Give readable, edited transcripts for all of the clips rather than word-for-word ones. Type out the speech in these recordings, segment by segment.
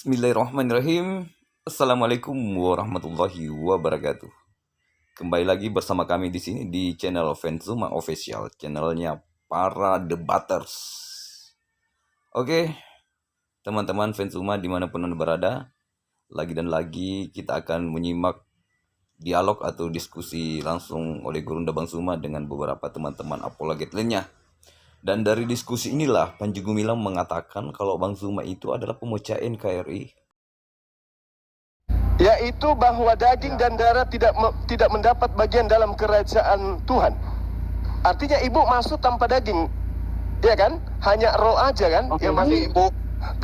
Bismillahirrahmanirrahim. Assalamualaikum warahmatullahi wabarakatuh. Kembali lagi bersama kami di sini di channel Fenzuma Official, channelnya para debaters. Oke, teman-teman Fenzuma dimanapun Anda berada, lagi dan lagi kita akan menyimak dialog atau diskusi langsung oleh Gurunda Bang Suma dengan beberapa teman-teman apologet lainnya. Dan dari diskusi inilah Panji Gumilang mengatakan kalau Bang Zuma itu adalah pemecah NKRI, yaitu bahwa daging dan darah tidak mendapat bagian dalam kerajaan Tuhan. Artinya ibu masuk tanpa daging, ya kan? Hanya roh aja kan? Oke, Yang masih ibu.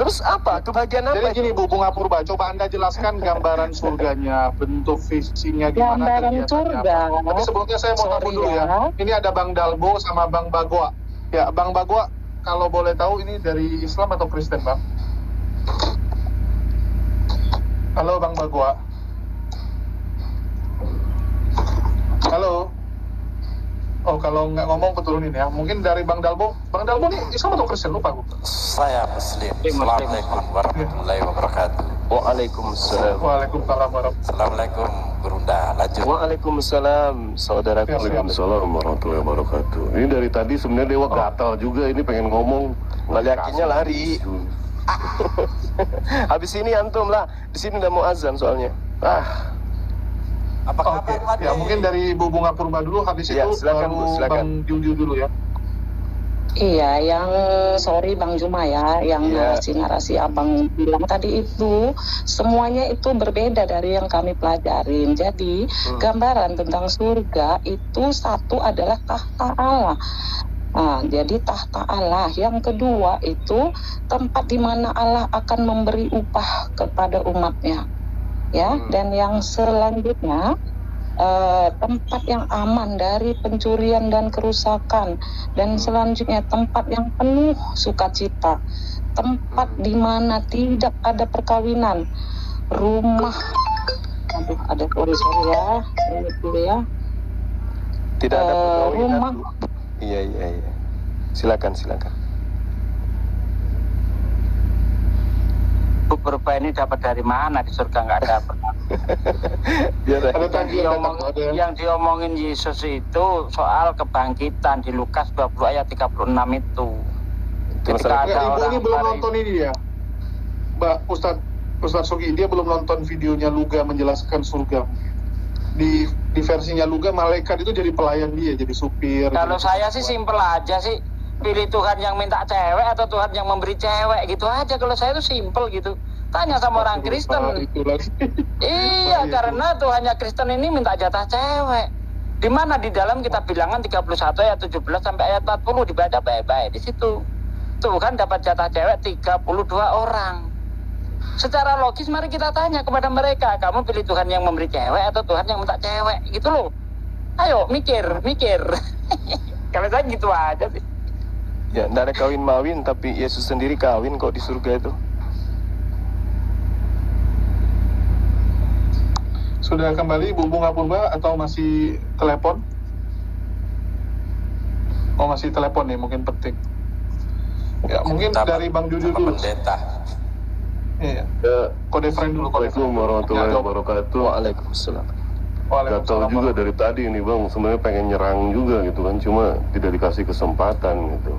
Terus apa? Kebahagiaan apa? Jadi gini Bu Bunga Purba, coba Anda jelaskan gambaran surganya, bentuk visinya gimana, Gambaran surga. Tapi sebelumnya saya mau tahu dulu ya. Ini ada Bang Dalbo sama Bang Bagoa. Ya, Bang Bagoa, kalau boleh tahu ini dari Islam atau Kristen, Bang? Halo Bang Bagoa. Halo. Oh, kalau nggak ngomong peturunin ya. Mungkin dari Bang Dalbo. Bang Dalbo ini Islam atau Kristen? Lupa gue. Saya Muslim. Assalamualaikum warahmatullahi wabarakatuh. Waalaikumsalam. Waalaikumsalam warahmatullahi. Assalamualaikum Gurunda. Lanjut. Waalaikumsalam, saudara. Waalaikumsalam warahmatullahi wabarakatuh. Ini dari tadi sebenarnya Dewa gatal juga, ini pengen ngomong. Yakinnya lari. Habis ini antum lah. Di sini udah mau azan soalnya. Apa Oke, kabar Pak? ya mungkin dari Bu Bunga Purba dulu, habis Ya, itu silakan, baru Bu, silakan. Bang Junju dulu ya. Iya, yang sorry Bang Juma ya, yang Iya. narasi-narasi Abang bilang tadi itu semuanya itu berbeda dari yang kami pelajarin. Jadi gambaran tentang surga itu satu adalah tahta Allah. Nah, jadi tahta Allah. Yang kedua itu tempat di mana Allah akan memberi upah kepada umatnya. Ya, dan yang selanjutnya tempat yang aman dari pencurian dan kerusakan, dan selanjutnya tempat yang penuh sukacita, tempat di mana tidak ada perkawinan, rumah, ada sorry ya, ini dulu ya, Tidak ada perkawinan. rumah. Iya. Silakan. Purba ini dapat dari mana? Di surga nggak ada. Ada tadi Yang diomongin Yesus itu soal kebangkitan di Lukas 20 ayat 36 itu. Ketika ada Ibu orang ini belum hari- nonton ini ya, Mbak Ustadz Sugi, dia belum nonton videonya Luga menjelaskan surga. Di versinya Luga, malaikat itu jadi pelayan dia, jadi supir. Kalau jadi saya sih perempuan. simpel aja sih. Pilih Tuhan yang minta cewek atau Tuhan yang memberi cewek, gitu aja. Kalau saya tuh simpel gitu. Tanya sama orang Kristen. Itu lagi. Iya, Itu. karena Tuhannya Kristen ini minta jatah cewek. Di mana di dalam kita bilangan 31 ayat 17 sampai ayat 40 dibaca baik-baik di situ. Tuhan dapat jatah cewek 32 orang. Secara logis mari kita tanya kepada mereka, kamu pilih Tuhan yang memberi cewek atau Tuhan yang minta cewek? Gitu loh. Ayo mikir. Kalau saya gitu aja sih. Ya, tidak ada kawin mawin, tapi Yesus sendiri kawin kok di surga itu. Sudah kembali Bu Bunga Purba atau masih telepon? Oh, masih telepon nih, mungkin penting. Ya, mungkin Sama- dari Bang Juju sama dulu. pendeta. Iya. Ya, Kode friend dulu, kode Assalamualaikum friend. warahmatullahi Ya, wabarakatuh. Waalaikumsalam. Gatal Waalaikumsalam. juga dari tadi ini Bang, sebenarnya pengen nyerang juga gitu kan, cuma tidak dikasih kesempatan gitu.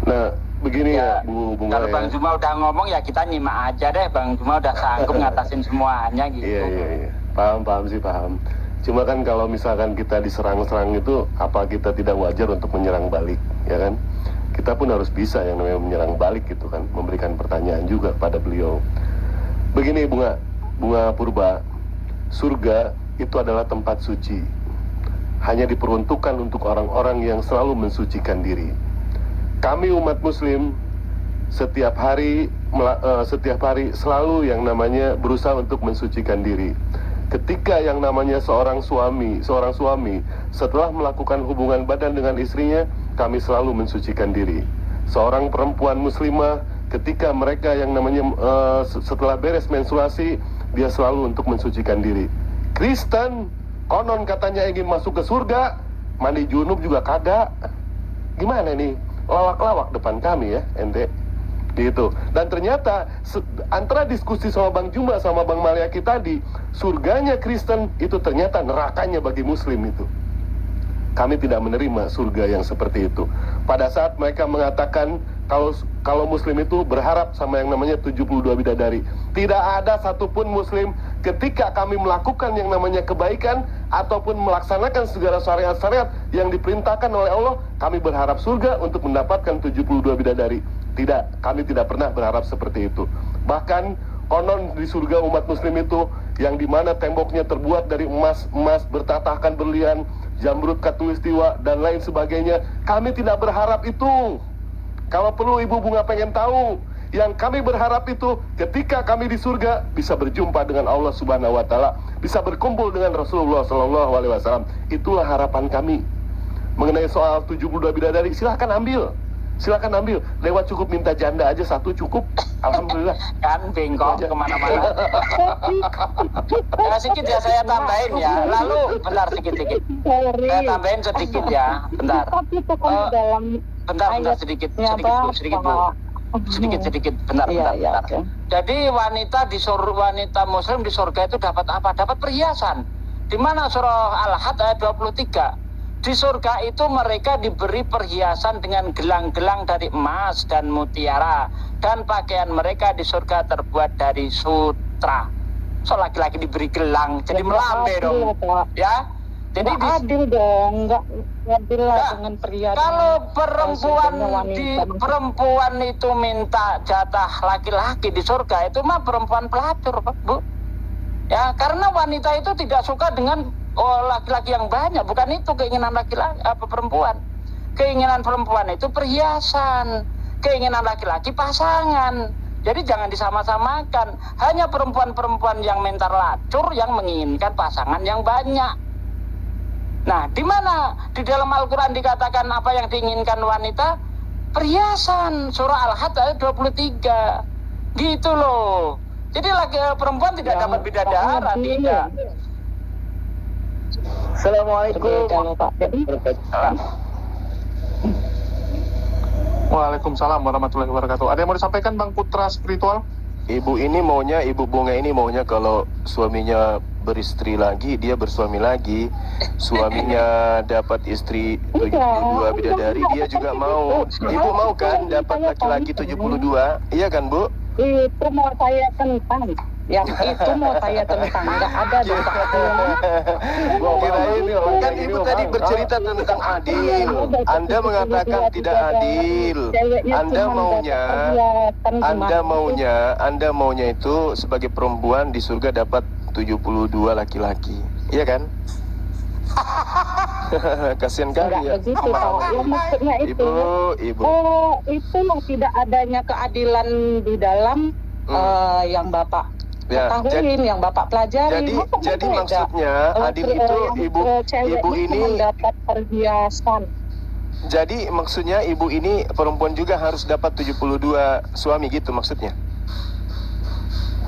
Nah, begini ya, Bu Bunga Kalau ya. Bang Juma udah ngomong ya kita nyimak aja deh. Bang Juma udah sanggup ngatasin semuanya gitu. Iya. Paham. Cuma kan kalau misalkan kita diserang-serang itu, apa kita tidak wajar untuk menyerang balik, ya kan? Kita pun harus bisa yang namanya menyerang balik gitu kan, memberikan pertanyaan juga pada beliau. Begini Bunga Purba, surga itu adalah tempat suci. Hanya diperuntukkan untuk orang-orang yang selalu mensucikan diri. Kami umat muslim setiap hari selalu yang namanya berusaha untuk mensucikan diri. Ketika yang namanya seorang suami setelah melakukan hubungan badan dengan istrinya, kami selalu mensucikan diri. Seorang perempuan muslimah ketika mereka yang namanya setelah beres menstruasi, dia selalu untuk mensucikan diri. Kristen konon katanya ingin masuk ke surga, mandi junub juga kagak. Gimana nih? Lawak-lawak depan kami ya, ente. Gitu. Dan ternyata antara diskusi sama Bang Juma sama Bang Maliaki tadi, surganya Kristen itu ternyata nerakanya bagi Muslim itu. Kami tidak menerima surga yang seperti itu. Pada saat mereka mengatakan kalau Muslim itu berharap sama yang namanya 72 bidadari. Tidak ada satupun Muslim ketika kami melakukan yang namanya kebaikan ataupun melaksanakan segala syariat-syariat yang diperintahkan oleh Allah, kami berharap surga untuk mendapatkan 72 bidadari. Tidak, kami tidak pernah berharap seperti itu. Bahkan konon di surga umat Muslim itu yang dimana temboknya terbuat dari emas bertatahkan berlian, jamrud katulistiwa dan lain sebagainya. Kami tidak berharap itu. Kalau perlu Ibu Bunga pengen tahu, yang kami berharap itu ketika kami di surga bisa berjumpa dengan Allah Subhanahu wa taala, bisa berkumpul dengan Rasulullah sallallahu alaihi wasallam. Itulah harapan kami. Mengenai soal 72 bidadari, silahkan ambil. Silakan ambil, lewat cukup minta janda aja satu cukup, alhamdulillah. Kan bengkok kemana-mana. Sedikit ya saya tambahin ya. Lalu bentar sedikit. Saya tambahin sedikit ya, bentar. Bentar sedikit bu. Sedikit, bentar. Jadi wanita Muslim di surga itu dapat apa? Dapat perhiasan. Di mana surah Al-Ahad ayat 23? Di surga itu mereka diberi perhiasan dengan gelang-gelang dari emas dan mutiara, dan pakaian mereka di surga terbuat dari sutra. So laki-laki diberi gelang, jadi melambe dong, ya. Jadi adil dong, nggak adil lah dengan pria. Kalau perempuan itu minta jatah laki-laki di surga, itu mah perempuan pelacur, Pak, Bu. Ya, karena wanita itu tidak suka dengan laki-laki yang banyak. Bukan itu keinginan laki-laki perempuan. Keinginan perempuan itu perhiasan, keinginan laki-laki pasangan. Jadi jangan disama-samakan. Hanya perempuan-perempuan yang mental lacur yang menginginkan pasangan yang banyak. Nah, di mana di dalam Al-Quran dikatakan apa yang diinginkan wanita? Perhiasan. Surah Al-Ahad ayat 23. Gitu loh. Jadi perempuan tidak dapat bidadara, tidak. Assalamualaikum. Waalaikumsalam warahmatullahi wabarakatuh. Ada yang mau disampaikan Bang Putra Spiritual? Ibu Bunga ini maunya kalau suaminya beristri lagi, dia bersuami lagi, suaminya dapat istri 72 bidadari, dia juga mau. Ibu mau kan dapat laki-laki 72? Iya kan, Bu? Itu mau saya tentang. Yang itu mau saya tentang. Nggak ada dong. Kirain kan Ibu tadi bercerita tentang adil. Anda mengatakan tidak adil. Anda maunya itu sebagai perempuan di surga dapat 72 laki-laki. Iya kan? Kasihan kali ya. Begitu, ya, maksudnya itu. Ibu. Oh, itu tidak adanya keadilan di dalam yang Bapak ketahuin, yang Bapak pelajari. Jadi maksudnya adil itu ibu ini mendapat perhiasan. Jadi maksudnya ibu ini perempuan juga harus dapat 72 suami gitu maksudnya?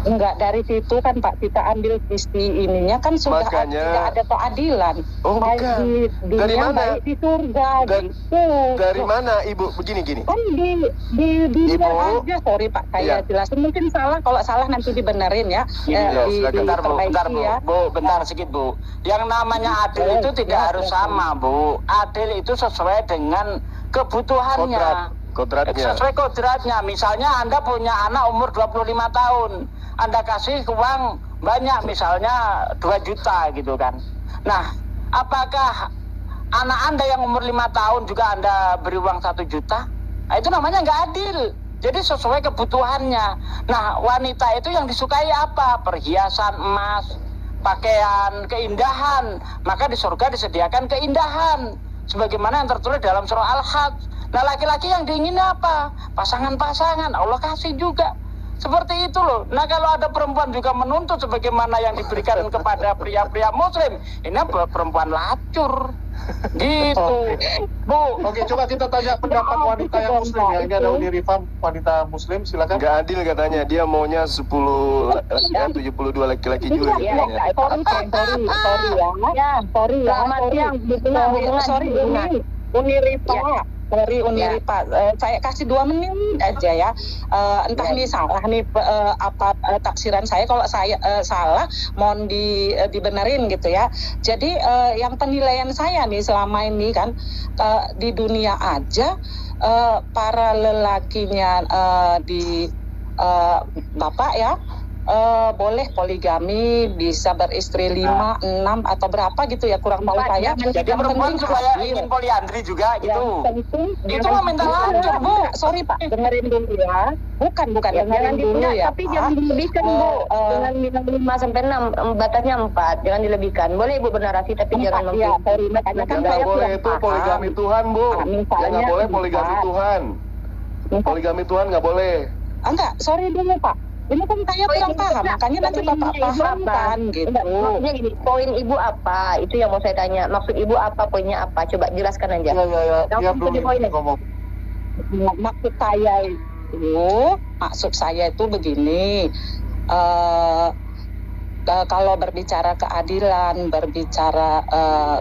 Enggak, dari situ kan Pak kita ambil visi ininya kan sudah tidak ada keadilan. Oh, baik bukan. di dunia, dari mana? baik di surga gitu. Dari mana Ibu? Begini. Kan di dunia Ibu, aja, sorry Pak, saya jelasin. Mungkin salah, kalau salah nanti dibenerin ya. Bentar Bu, bentar sedikit Bu. Yang namanya adil itu tidak harus sama Bu. Adil itu sesuai dengan kebutuhannya. Kodratnya. Sesuai kodratnya. Misalnya Anda punya anak umur 25 tahun. Anda kasih uang banyak, misalnya 2 juta gitu kan. Nah, apakah anak Anda yang umur 5 tahun juga Anda beri uang 1 juta? Nah, itu namanya nggak adil. Jadi sesuai kebutuhannya. Nah, wanita itu yang disukai apa? Perhiasan, emas, pakaian, keindahan. Maka di surga disediakan keindahan. Sebagaimana yang tertulis dalam surah Al-Hajj. Nah, laki-laki yang diingini apa? Pasangan-pasangan. Allah kasih juga. Seperti itu loh. Nah, kalau ada perempuan juga menuntut sebagaimana yang diberikan kepada pria-pria muslim, ini perempuan lacur. Gitu. Bu. Oke, coba kita tanya pendapat wanita yang muslim ya. Ini ada Uni Rifam, wanita muslim, silakan. Nggak adil katanya, dia maunya 72 laki-laki juga. Sorry ya. Uni Rifam. Dari Undiri Pak, saya kasih 2 menit aja ya. Entah ini salah nih taksiran saya. Kalau saya salah, mohon dibenerin gitu ya. Jadi yang penilaian saya nih selama ini kan di dunia aja para lelakinya di Bapak ya. Boleh poligami, bisa beristri 5, 6 atau berapa gitu ya, kurang tahu saya. Jadi perempuan supaya ingin poliandri juga gitu. Itu mah minta lanjut, Bu. Sorry Pak, dengerin dulu ya. Bukan dengerin dulu ya. Tapi jangan dilebihkan, Bu. Dengan bilang 5 sampai 6, batasnya 4. Jangan dilebihkan. Boleh Ibu bernarasi tapi jangan ya, sorry, makanya kan saya boleh itu poligami Tuhan, Bu. Misalnya, Nggak boleh poligami Tuhan. Poligami Tuhan nggak boleh. Enggak, sorry dulu Pak. Ini kan saya kurang paham, makanya nanti Bapak paham kan gitu. Maksudnya gini, poin Ibu apa? Itu yang mau saya tanya. Maksud Ibu apa, poinnya apa? Coba jelaskan aja. Ya, belum ngomong. Maksud saya itu begini. Kalau berbicara keadilan, berbicara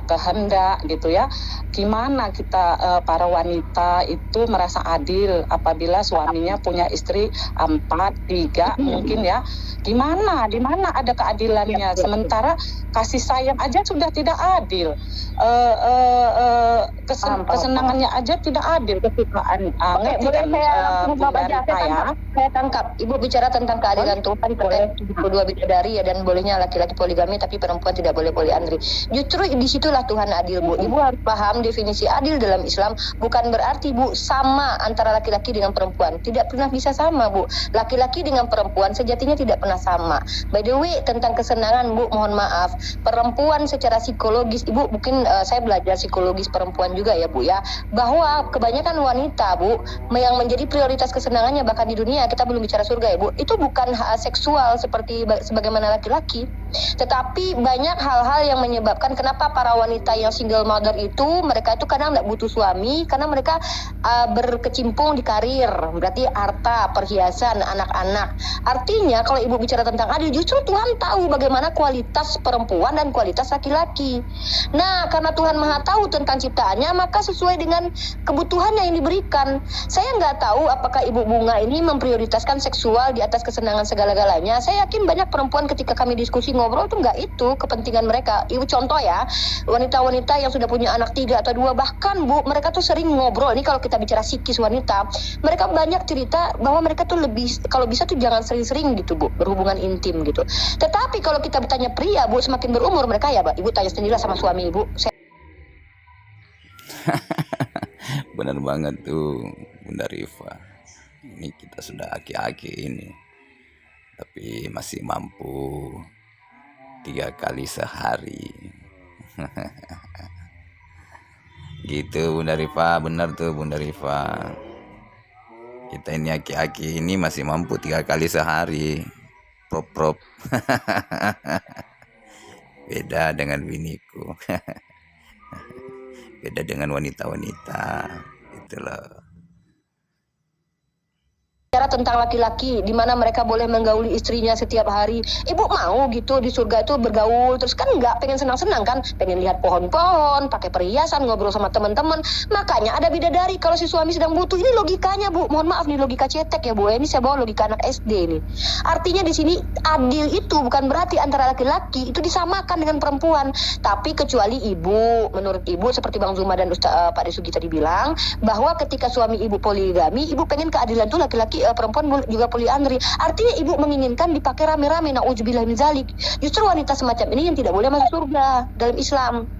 kehendak gitu ya, gimana kita para wanita itu merasa adil apabila suaminya punya istri 4, 3 mungkin ya, di mana ada keadilannya, sementara kasih sayang aja sudah tidak adil, kesenangannya aja tidak adil, kesukaan. Saya tangkap. Ibu bicara tentang keadilan Tuhan terkait 72 bidadari ya, dan bolehnya laki-laki poligami tapi perempuan tidak boleh poliandri. Justru disitulah Tuhan adil, Bu. Ibu harus paham definisi adil dalam Islam bukan berarti, Bu, sama antara laki-laki dengan perempuan. Tidak pernah bisa sama, Bu. Laki-laki dengan perempuan sejatinya tidak pernah sama. By the way, tentang kesenangan, Bu, mohon maaf. Perempuan secara psikologis, Ibu mungkin saya belajar psikologis perempuan juga ya, Bu ya, bahwa kebanyakan wanita, Bu, yang menjadi prioritas kesenangannya bahkan di dunia, kita belum bicara surga ya, Bu, itu bukan seksual seperti sebagaimana laki-laki, tetapi banyak hal-hal yang menyebabkan kenapa para wanita yang single mother itu mereka itu kadang tidak butuh suami karena mereka berkecimpung di karir, berarti harta, perhiasan, anak-anak. Artinya kalau Ibu bicara tentang adil, justru Tuhan tahu bagaimana kualitas perempuan dan kualitas laki-laki. Nah, karena Tuhan Maha tahu tentang ciptaannya, maka sesuai dengan kebutuhannya yang diberikan. Saya nggak tahu apakah Ibu Bunga ini memprioritaskan seksual di atas kesenangan segala-galanya. Saya yakin banyak perempuan ketika kami diskusi ngobrol itu nggak itu kepentingan mereka. Ibu contoh ya, wanita-wanita yang sudah punya anak 3 atau 2, bahkan, Bu, mereka tuh sering ngobrol. Ini kalau kita bicara psikis wanita, mereka banyak cerita bahwa mereka tuh lebih, kalau bisa tuh jangan sering-sering gitu, Bu, berhubungan intim gitu. Tetapi kalau kita bertanya pria, Bu, semakin berumur mereka ya, Ibu tanya sendirilah sama suami Ibu. Benar banget tuh Bunda Rifa. Ini kita sudah aki-aki ini, tapi masih mampu 3 kali sehari. Gitu Bunda Rifa, benar tuh Bunda Rifa. Kita ini aki-aki ini masih mampu 3 kali sehari. Prop. Beda dengan biniku. Beda dengan wanita-wanita. Itulah. Bicara tentang laki-laki, di mana mereka boleh menggauli istrinya setiap hari. Ibu mau gitu di surga itu bergaul, terus kan nggak pengen senang-senang kan, pengen lihat pohon-pohon, pakai perhiasan, ngobrol sama teman-teman. Makanya ada bidadari kalau si suami sedang butuh. Ini logikanya, Bu. Mohon maaf nih, logika cetek ya, Bu. Ini saya bawa logika anak SD nih. Artinya di sini adil itu bukan berarti antara laki-laki itu disamakan dengan perempuan, tapi kecuali Ibu, menurut Ibu seperti Bang Zuma dan Pak Desugi tadi bilang bahwa ketika suami Ibu poligami, Ibu pengen keadilan tuh laki-laki perempuan juga poliandri. Artinya Ibu menginginkan dipakai rame-rame. Nauzubillah min zalik. Justru wanita semacam ini yang tidak boleh masuk surga dalam Islam.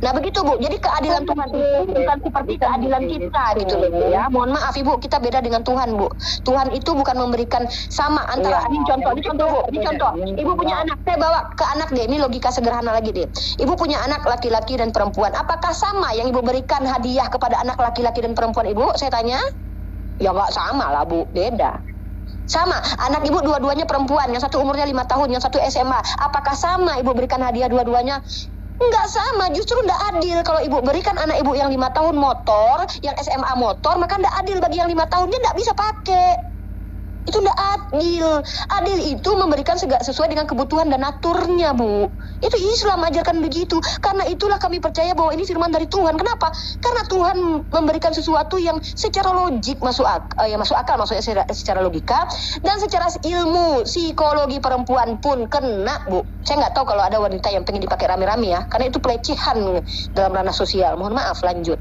Nah begitu, Bu. Jadi keadilan Tuhan itu bukan seperti keadilan kita gitu loh, Bu, ya. Mohon maaf Ibu, kita beda dengan Tuhan, Bu. Tuhan itu bukan memberikan sama antara ini contoh, Bu. Ini contoh. Ibu punya anak, saya bawa ke anak deh. Ini logika sederhana lagi deh. Ibu punya anak laki-laki dan perempuan. Apakah sama yang Ibu berikan hadiah kepada anak laki-laki dan perempuan Ibu? Saya tanya. Ya nggak sama lah, Bu, beda. Sama, anak Ibu dua-duanya perempuan, yang satu umurnya 5 tahun, yang satu SMA. Apakah sama Ibu berikan hadiah dua-duanya? Enggak sama, justru enggak adil. Kalau Ibu berikan anak Ibu yang 5 tahun motor, yang SMA motor, maka enggak adil bagi yang 5 tahun, dia enggak bisa pakai. Itu enggak adil. Adil itu memberikan sesuai dengan kebutuhan dan naturnya, Bu. Itu Islam ajarkan begitu. Karena itulah kami percaya bahwa ini firman dari Tuhan. Kenapa? Karena Tuhan memberikan sesuatu yang secara logik masuk akal, maksudnya secara logika dan secara ilmu psikologi perempuan pun kena, Bu. Saya nggak tahu kalau ada wanita yang pengen dipakai rame-rame ya, karena itu pelecehan dalam ranah sosial. Mohon maaf, lanjut.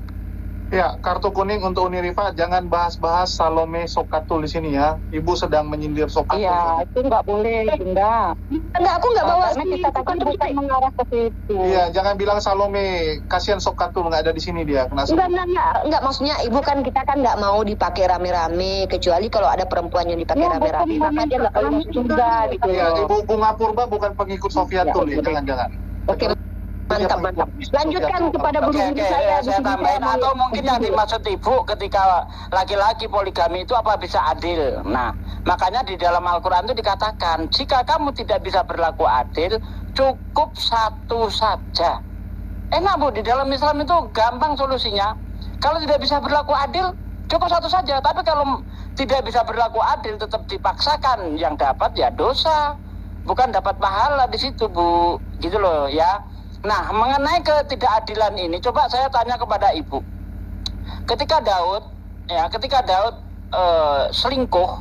Ya, kartu kuning untuk Unirifa, jangan bahas-bahas Salome Sokatul di sini ya. Ibu sedang menyindir Sokatul. Iya, itu nggak boleh, Bunda. Enggak, aku nggak bawa. Karena kita tadi bukan mengarah ke situ. Iya, jangan bilang Salome, kasihan Sokatul nggak ada di sini dia. Kena Enggak, maksudnya Ibu kan kita kan nggak mau dipakai rame-rame, kecuali kalau ada perempuan yang dipakai rame-rame, maka dia nggak boleh masuk juga gitu. Iya, Ibu Bunga Purba bukan pengikut Sofiatul ya, jangan-jangan. Oke. Mantap. Lanjutkan kepada Oke, saya tambahin, atau mungkin yang dimaksud Ibu ketika laki-laki poligami itu apa bisa adil. Nah, makanya di dalam Al-Quran itu dikatakan, jika kamu tidak bisa berlaku adil, cukup satu saja. Enak, Bu, di dalam Islam itu gampang solusinya. Kalau tidak bisa berlaku adil, cukup satu saja. Tapi kalau tidak bisa berlaku adil, tetap dipaksakan, yang dapat ya dosa, bukan dapat pahala di situ, Bu. Gitu loh ya. Nah, mengenai ketidakadilan ini, coba saya tanya kepada Ibu. Ketika Daud selingkuh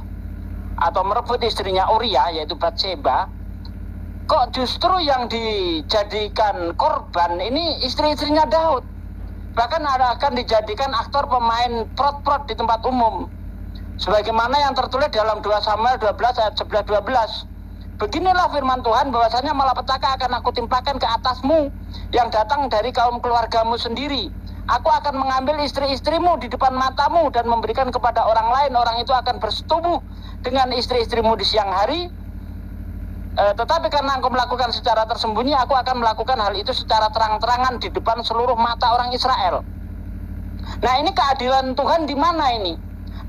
atau merebut istrinya Uria, yaitu Batseba, kok justru yang dijadikan korban ini istri-istrinya Daud? Bahkan akan dijadikan aktor pemain prot-prot di tempat umum. Sebagaimana yang tertulis dalam 2 Samuel 12 ayat 11-12. Beginilah firman Tuhan, bahwasanya malapetaka akan aku timpakan ke atasmu yang datang dari kaum keluargamu sendiri. Aku akan mengambil istri-istrimu di depan matamu dan memberikan kepada orang lain. Orang itu akan bersetubuh dengan istri-istrimu di siang hari. Tetapi karena engkau melakukan secara tersembunyi, aku akan melakukan hal itu secara terang-terangan di depan seluruh mata orang Israel. Nah, ini keadilan Tuhan di mana ini?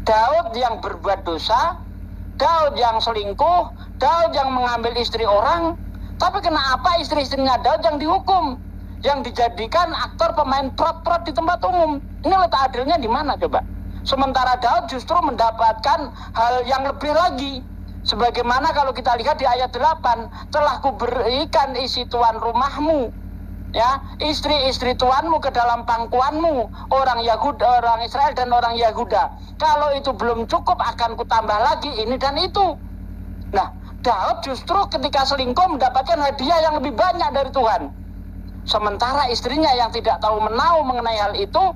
Daud yang berbuat dosa, Daud yang selingkuh, Daud yang mengambil istri orang, tapi kenapa istri-istrinya Daud yang dihukum, yang dijadikan aktor pemain prot-prot di tempat umum? Ini letak adilnya di mana coba? Sementara Daud justru mendapatkan hal yang lebih lagi. Sebagaimana kalau kita lihat di ayat 8, telah kuberikan isi tuan rumahmu, ya, istri-istri tuanmu ke dalam pangkuanmu, orang Yahuda, orang Israel dan orang Yahuda. Kalau itu belum cukup, akan kutambah lagi ini dan itu. Nah, Daud justru ketika selingkuh mendapatkan hadiah yang lebih banyak dari Tuhan. Sementara istrinya yang tidak tahu menau mengenai hal itu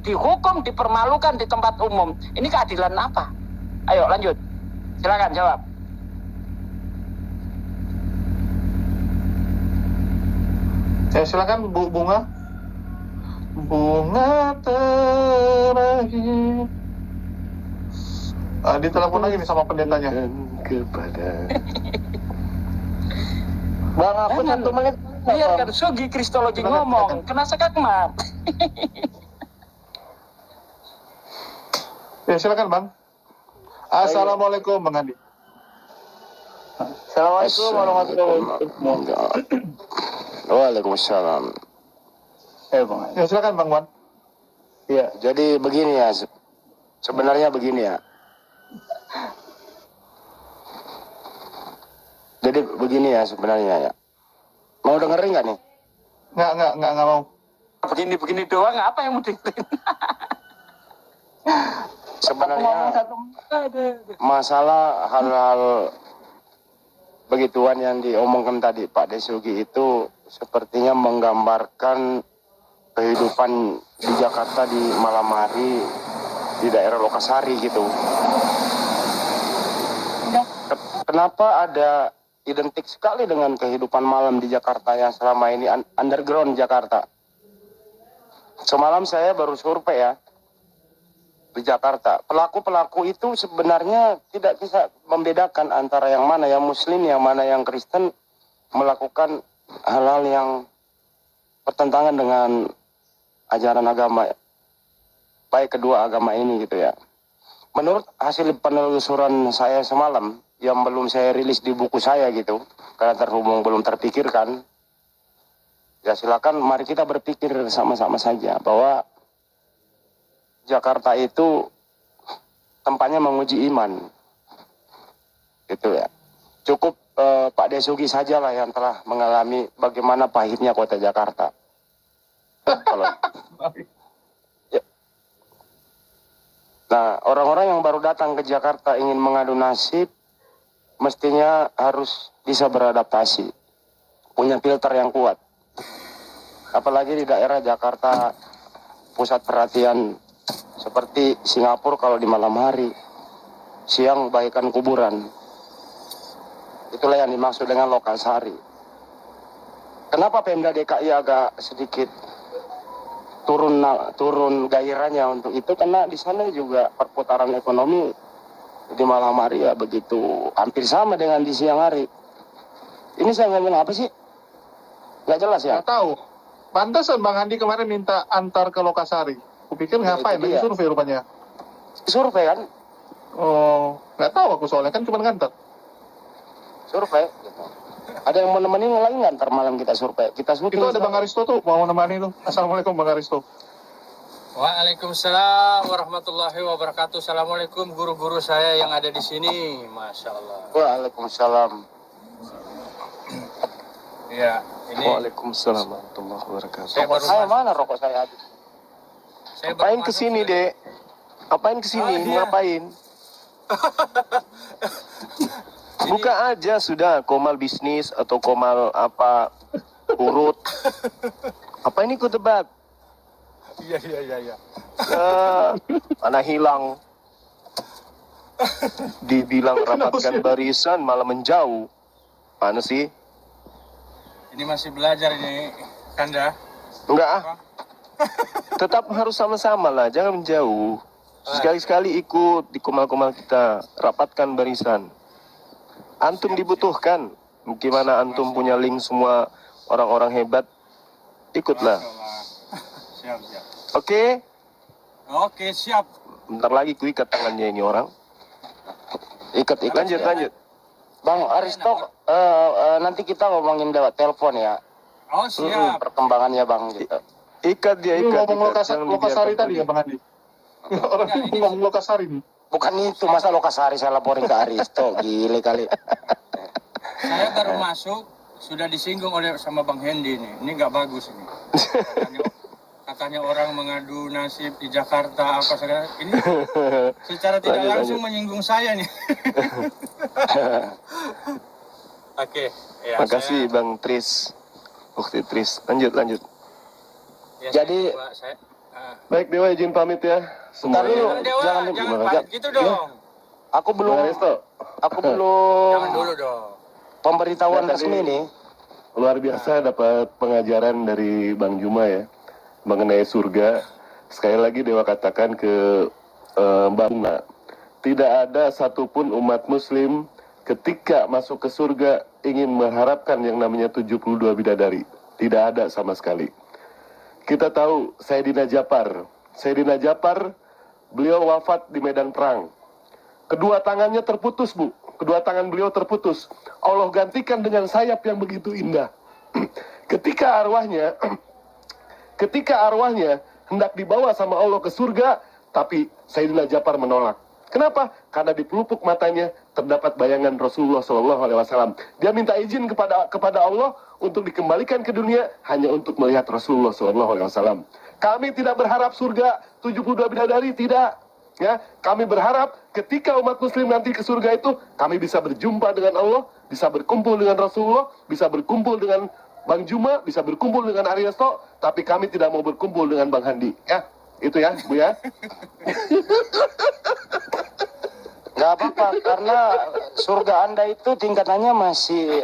dihukum, dipermalukan di tempat umum. Ini keadilan apa? Ayo lanjut. Silakan jawab. Ya, silakan Bu Bunga. Bunga terakhir. Ditelepon lagi nih sama pendetanya. Kepada Bang, aku 1 menit. Biarkan Sugi Kristologi ngomong, kena sekakmat. Ya, silakan Bang. Assalamualaikum Bang Andi. Assalamualaikum warahmatullahi wabarakatuh. Waalaikumsalam. Bang. Ya, silakan Bang Wan. Ya, jadi begini ya. Sebenarnya begini ya. Jadi begini ya sebenarnya ya. Mau dengerin nggak nih? Nggak mau. Begini doang, apa yang mau dengerin? Sebenarnya masalah hal-hal begituan yang diomongkan tadi Pak Desugi itu sepertinya menggambarkan kehidupan di Jakarta di malam hari di daerah Lokasari gitu. Kenapa ada identik sekali dengan kehidupan malam di Jakarta yang selama ini underground Jakarta. Semalam saya baru survei ya di Jakarta. Pelaku-pelaku itu sebenarnya tidak bisa membedakan antara yang mana yang Muslim, yang mana yang Kristen melakukan hal-hal yang bertentangan dengan ajaran agama, baik kedua agama ini gitu ya. Menurut hasil penelusuran saya semalam, yang belum saya rilis di buku saya gitu, karena terhubung belum terpikirkan, ya silakan mari kita berpikir sama-sama saja bahwa Jakarta itu tempatnya menguji iman, gitu ya. Cukup Pak Desugi sajalah yang telah mengalami bagaimana pahitnya kota Jakarta. Kalau ya. Nah, orang-orang yang baru datang ke Jakarta ingin mengadu nasib, mestinya harus bisa beradaptasi, punya filter yang kuat. Apalagi di daerah Jakarta, pusat perhatian seperti Singapura kalau di malam hari, siang bagaikan kuburan. Itulah yang dimaksud dengan lokal sari. Kenapa Pemda DKI agak sedikit turun gairahnya untuk itu? Karena di sana juga perputaran ekonomi di malam hari ya begitu hampir sama dengan di siang hari. Ini saya ngomong apa sih? Nggak jelas ya? Nggak tahu. Pantesan Bang Andi kemarin minta antar ke Lokasari. Kupikir ngapain? Lagi survei rupanya. Survei kan? Oh, nggak tahu aku soalnya kan cuma ngantar. Survei. Gitu. Ada yang mau nemenin lagi ngantar malam kita survei. Kita survei. Itu ada Bang Aristo tuh mau nemani tuh. Assalamualaikum Bang Aristo. Waalaikumsalam warahmatullahi wabarakatuh. Assalamualaikum guru-guru saya yang ada di sini. Masya Allah. Waalaikumsalam. Ya, ini. Waalaikumsalam warahmatullahi wabarakatuh. Rokok saya mana rokok saya habis? Ngapain kesini, Dek? Ngapain kesini? Ngapain? Buka aja sudah Komal bisnis atau Komal apa urut. Apa ini ku debat? Iya. Mana hilang? Dibilang rapatkan barisan malah menjauh. Mana sih? Ini masih belajar ini, Kanda. Enggak ah. Tetap harus sama-sama lah, jangan menjauh. Sekali-sekali ikut di komal-komal kita, rapatkan barisan. Antum dibutuhkan. Gimana antum punya link semua orang-orang hebat, ikutlah. Siap. Oke? Oke, siap. Bentar lagi ku ikat tangannya ini orang. Ikat. Lanjut. Bang Aristo, nanti kita ngomongin lewat telepon ya. Oh, siap. Perkembangannya Bang gitu. Ikat dia, Lu ikat. ngomong Lokasari tadi ya Bang Andi? Orang ini ngomong Lokasari nih. Bukan itu, masa Lokasari saya laporin ke Aristo, gile kali. Saya baru masuk, sudah disinggung sama Bang Hendy nih. Ini nggak bagus ini. Katanya orang mengadu nasib di Jakarta apa segala. Ini secara tidak langsung menyinggung saya nih. Oke. Ya, Makasih Bang Tris. Bukti Tris. Lanjut. Ya, Jadi baik Dewa izin pamit ya. Bentar dulu, Dewa, jangan pamit gitu dong. Aku belum Jangan dulu dong. pemberitahuan resmi nih. Luar biasa dapat pengajaran dari Bang Juma ya mengenai surga. Sekali lagi Dewa katakan ke Mbak Bunga, tidak ada satupun umat muslim ketika masuk ke surga ingin mengharapkan yang namanya 72 bidadari. Tidak ada sama sekali. Kita tahu Sayyidina Ja'far beliau wafat di medan perang. Kedua tangannya terputus, Bu. Kedua tangan beliau terputus. Allah gantikan dengan sayap yang begitu indah. Ketika arwahnya hendak dibawa sama Allah ke surga, tapi Sayyidina Ja'far menolak. Kenapa? Karena di pelupuk matanya terdapat bayangan Rasulullah SAW. Dia minta izin kepada Allah untuk dikembalikan ke dunia hanya untuk melihat Rasulullah SAW. Kami tidak berharap surga 72 bidadari, tidak. Ya, kami berharap ketika umat muslim nanti ke surga itu, kami bisa berjumpa dengan Allah, bisa berkumpul dengan Rasulullah, bisa berkumpul dengan Bang Juma, bisa berkumpul dengan Aristo, tapi kami tidak mau berkumpul dengan Bang Handi. Ya, itu ya, Bu ya. Nggak apa-apa, karena surga Anda itu tingkatannya masih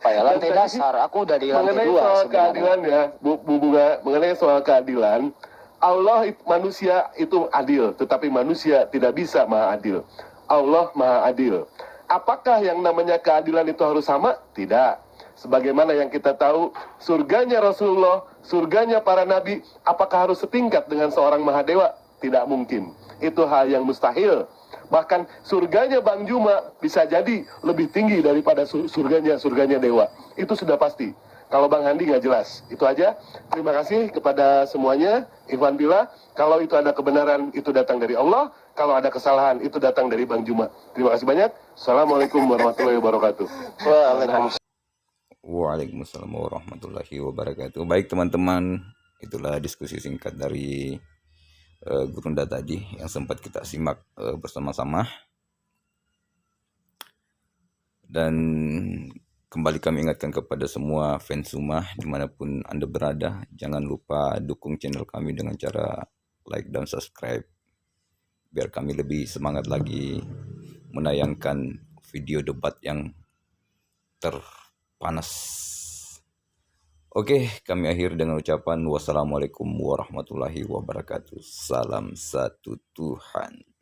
lantai dasar. Aku udah di lantai 2 mengenai soal keadilan ya, Bu Bunga, mengenai soal keadilan, Allah manusia itu adil, tetapi manusia tidak bisa maha adil. Allah maha adil. Apakah yang namanya keadilan itu harus sama? Tidak. Sebagaimana yang kita tahu, surganya Rasulullah, surganya para nabi, apakah harus setingkat dengan seorang mahadewa? Tidak mungkin. Itu hal yang mustahil. Bahkan surganya Bang Juma bisa jadi lebih tinggi daripada surganya dewa. Itu sudah pasti. Kalau Bang Handi nggak jelas. Itu aja. Terima kasih kepada semuanya. Ikhwan Billah, kalau itu ada kebenaran, itu datang dari Allah. kalau ada kesalahan itu datang dari Bang Juma. Terima kasih banyak. Assalamualaikum warahmatullahi wabarakatuh. Waalaikumsalam warahmatullahi wabarakatuh. Baik teman-teman, itulah diskusi singkat dari Gurunda tadi yang sempat kita simak bersama-sama. Dan kembali kami ingatkan kepada semua fans Suma dimanapun Anda berada, jangan lupa dukung channel kami dengan cara like dan subscribe, biar kami lebih semangat lagi menayangkan video debat yang terpanas. Oke, kami akhir dengan ucapan wassalamualaikum warahmatullahi wabarakatuh. Salam satu Tuhan.